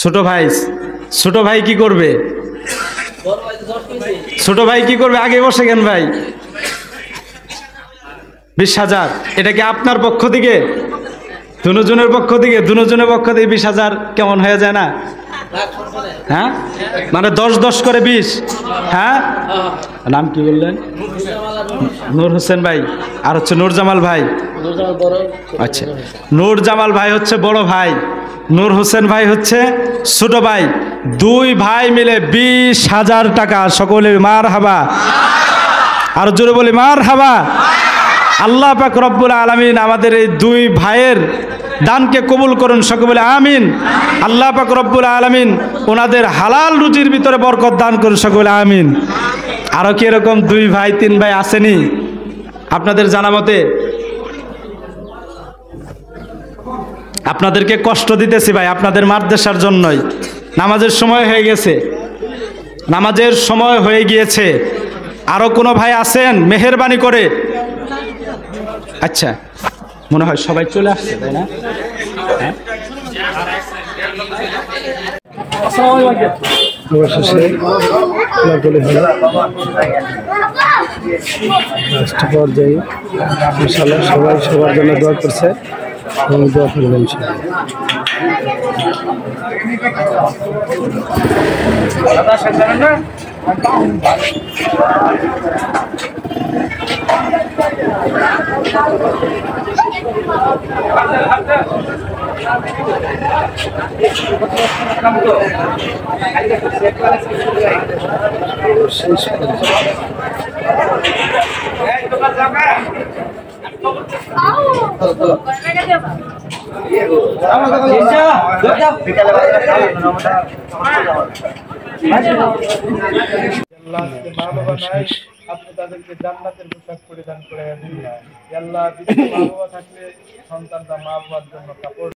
ছোট ভাই, ছোট ভাই কি করবে? ছোট ভাই কি করবে? আগে বসে কেন ভাই? 20,000 এটা কি আপনার পক্ষ থেকে? দুজনের পক্ষ থেকে? দুজনের পক্ষ থেকে 20,000 কেমন হয়ে যায় না? হ্যাঁ, মানে 10-10 করে 20। হ্যাঁ, নাম কি বললেন? নূর হোসেন ভাই, আর হচ্ছে নূর জামাল ভাই। আচ্ছা, নূর জামাল ভাই হচ্ছে বড় ভাই, নূর হোসেন ভাই হচ্ছে ছোট ভাই। দুই ভাই মিলে 20,000 টাকা। সকলে মার হাবা, আর জোরে বলি মার হাবা। আল্লাহ পাক রব্বুল আলামিন আমাদের এই দুই ভাইয়ের দানকে কবুল করুন, সকলে বলে আমিন। আল্লাহ পাক রব্বুল আলামিন ওনাদের হালাল রুজির ভিতরে বরকত দান করুন, সকলে আমিন। আরো কি এরকম 2 ভাই 3 ভাই আসেনি আপনাদের জানা মতে? আপনাদেরকে কষ্ট দিতেছি ভাই, আপনাদের মাদ্রাসার জন্যই। নামাজের সময় হয়ে গেছে, নামাজের সময় হয়ে গিয়েছে। আরো কোনো ভাই আছেন মেহেরবানি করে? আচ্ছা, মনে হয় সবাই চলে আসছে, তাই না? লাস্ট পর্যায়ে ইনশাআল্লাহ সবাই সবার জন্য দোয়া করছে এবং দোয়া করবেন শেষ আপনি তাদেরকে জান্নাতের পোশাক পরিধান করে দিন। আল্লাহ, মা বাবা থাকলে সন্তানরা মা বাবার জন্য কাপড়